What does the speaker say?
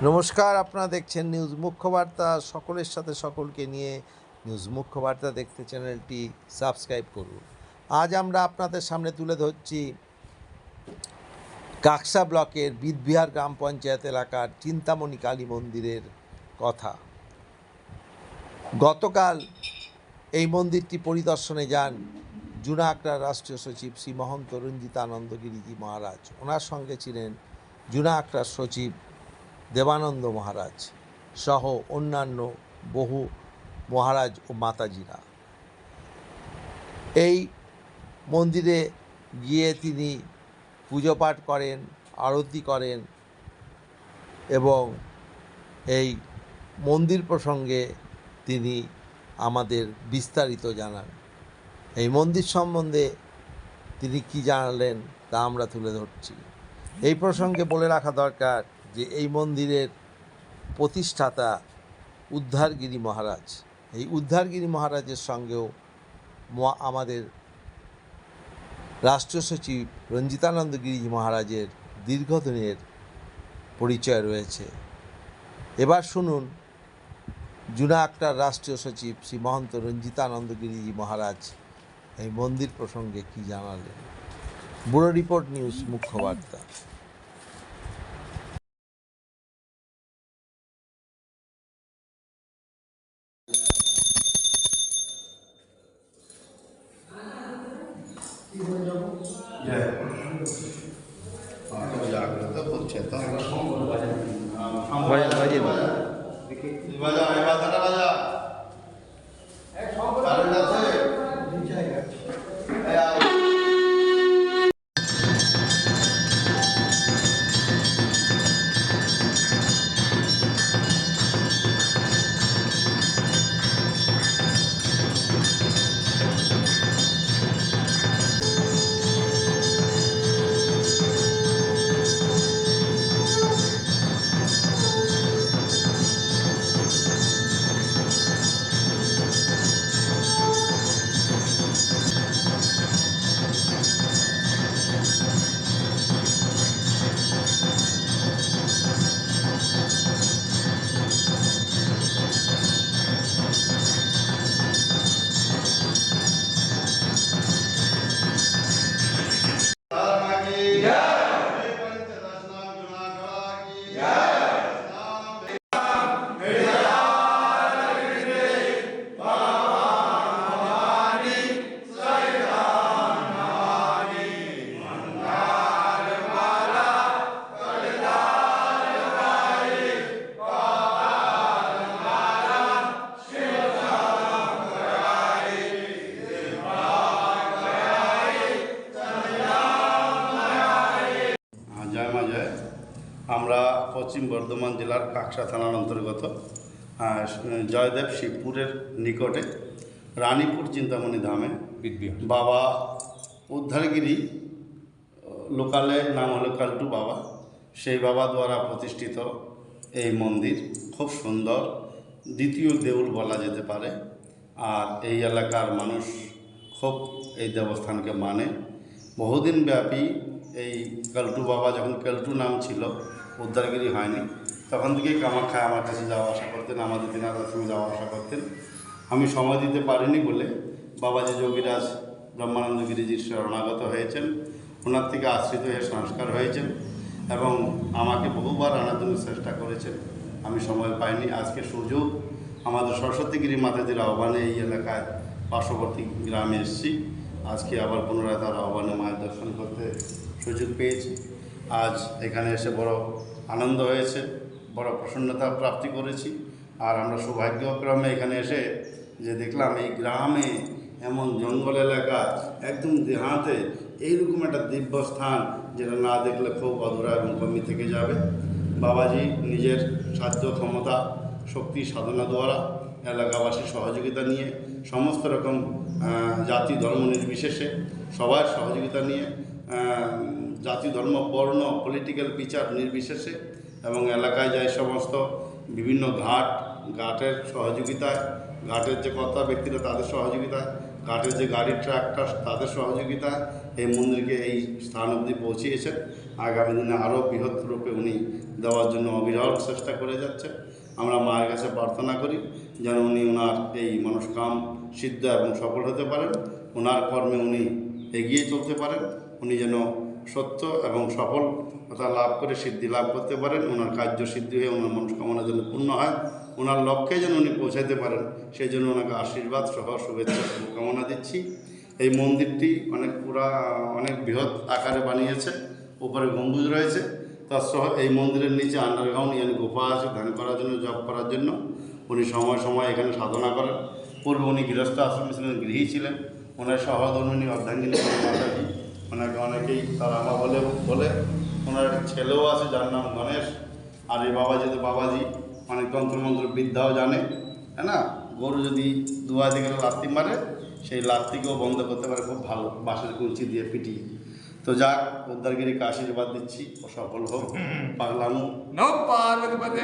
নমস্কার, আপনারা দেখছেন নিউজ মুখ্য বার্তা। সকলের সাথে সকলকে নিয়ে নিউজ মুখ্য বার্তা দেখতে চ্যানেলটি সাবস্ক্রাইব করুন। আজ আমরা আপনাদের সামনে তুলে ধরছি কাকসা ব্লকের বিদবিহার গ্রাম পঞ্চায়েত এলাকার চিন্তামণি কালী মন্দিরের কথা। গতকাল এই মন্দিরটি পরিদর্শনে যান জুনাগড়ার রাষ্ট্রীয় সচিব শ্রী মহন্ত রঞ্জিতানন্দ গিরিজি মহারাজ। ওনার সঙ্গে ছিলেন জুনাগড়ার সচিব দেবানন্দ মহারাজ সহ অন্যান্য বহু মহারাজ ও মাতাজিরা। এই মন্দিরে গিয়ে তিনি পুজো পাঠ করেন, আরতি করেন এবং এই মন্দির প্রসঙ্গে তিনি আমাদের বিস্তারিত জানান। এই মন্দির সম্বন্ধে তিনি কি জানালেন তা আমরা তুলে ধরছি। এই প্রসঙ্গে বলে রাখা দরকার যে এই মন্দিরের প্রতিষ্ঠাতা উদ্ধারগিরি মহারাজ। এই উদ্ধারগিরি মহারাজের সঙ্গেও আমাদের রাষ্ট্রীয় সচিব রঞ্জিতানন্দ গিরিজি মহারাজের দীর্ঘদিনের পরিচয় রয়েছে। এবার শুনুন জুনাগড়ার রাষ্ট্রীয় সচিব শ্রী মহন্ত রঞ্জিতানন্দ গিরিজি মহারাজ এই মন্দির প্রসঙ্গে কি জানালেন। ব্যুরো রিপোর্ট, নিউজ মুখ্য বার্তা। আমরা পশ্চিম বর্ধমান জেলার কাকসা থানার অন্তর্গত জয়দেব শিবপুরের নিকটে রানীপুর চিন্তামণি ধামে বাবা উদ্ধারগিরি, লোকালে নাম হলো কালটু বাবা, সেই বাবা দ্বারা প্রতিষ্ঠিত এই মন্দির খুব সুন্দর, দ্বিতীয় দেউল বলা যেতে পারে। আর এই এলাকার মানুষ খুব এই দেবস্থানকে মানে। বহুদিন ব্যাপী এই কালটু বাবা, যখন কালটু নাম ছিল, উদ্ধারগিরি হয়নি, তখন থেকেই কামাখ্যায় আমার কাছে যাওয়া আসা করতেন, আমাদের দিনাদার সঙ্গে যাওয়া আসা করতেন। আমি সময় দিতে পারিনি বলে বাবাজি যোগীরাজ ব্রহ্মানন্দ গিরিজির শরণাগত হয়েছেন, ওনার থেকে আশ্রিত হয়ে সংস্কার হয়েছেন এবং আমাকে বহুবার আনার জন্য চেষ্টা করেছেন। আমি সময় পাইনি। আজকে সুযোগ, আমাদের সরস্বতীগিরি মাতাজির আহ্বানে এই এলাকায় পার্শ্ববর্তী গ্রামে এসেছি। আজকে আবার পুনরায় তার আহ্বানে মায়ের দর্শন করতে সুযোগ পেয়েছি। আজ এখানে এসে বড় আনন্দ হয়েছে, বড় প্রসন্নতা প্রাপ্তি করেছি। আর আমরা সৌভাগ্যক্রমে এখানে এসে যে দেখলাম এই গ্রামে এমন জঙ্গল এলাকা, একদম দেহাতে এইরকম একটা দিব্য স্থান, যেটা না দেখলে খুব অধুরা এবং কমই থেকে যাবে। বাবাজি নিজের সাধ্য ক্ষমতা শক্তি সাধনা দ্বারা এলাকাবাসীর সহযোগিতা নিয়ে, সমস্ত রকম জাতি ধর্ম নির্বিশেষে সবার সহযোগিতা নিয়ে, জাতি ধর্ম বর্ণ পলিটিক্যাল বিচার নির্বিশেষে, এবং এলাকায় যায় সমস্ত বিভিন্ন ঘাটের সহযোগিতায়, ঘাটের যে কর্তা ব্যক্তিরা তাদের সহযোগিতায় কাঠের যে গাড়ির ট্রাকটা তাদের সহযোগিতায় এই মন্দিরকে এই স্থান অবধি পৌঁছিয়েছেন। আগামী দিনে আরও বৃহৎ রূপে উনি দেওয়ার জন্য অবিরল চেষ্টা করে যাচ্ছেন। আমরা মায়ের কাছে প্রার্থনা করি যেন উনি ওনার এই মনস্কাম সিদ্ধ এবং সফল হতে পারেন, ওনার কর্মে উনি এগিয়ে চলতে পারেন, উনি যেন সত্য এবং সফলতা লাভ করে সিদ্ধি লাভ করতে পারেন, ওনার কার্য সিদ্ধি হয়ে ওনার মনস্কামনা যেন পূর্ণ হয়, ওনার লক্ষ্যে যেন উনি পৌঁছাতে পারেন, সেই জন্য ওনাকে আশীর্বাদ সহ শুভেচ্ছা শুভকামনা দিচ্ছি। এই মন্দিরটি অনেক বৃহৎ আকারে বানিয়েছে, উপরে গম্বুজ রয়েছে, তার সহ এই মন্দিরের নিচে আন্ডারগ্রাউন্ড ইয়ানি গুফা আছে ধ্যান করার জন্য, জপ করার জন্য। উনি সময় সময় এখানে সাধনা করেন। পূর্বে উনি গৃহস্থ আশ্রমে ছিলেন, গৃহী ছিলেন। ওনার সহধর্মিনী অর্ধাঙ্গিনী মাতাজি, ওনাকে অনেকেই তার আমা বলে। ওনার ছেলেও আছে যার নাম গণেশ। আর এই বাবাজি তো বাবাজি অনেক তন্ত্রমন্ত্র বিদ্যাও জানে, হ্যাঁ না? গরু যদি দুয়া দিকে লাত্তি মারে, সেই লাত্তিকেও বন্ধ করতে পারে খুব ভালো, বাঁশের কুঞ্চি দিয়ে পিটিয়ে। তো যাক, উদ্ধারগিরিকে আশীর্বাদ দিচ্ছি, ও সফল হোক। পাগলামু No, Parvati,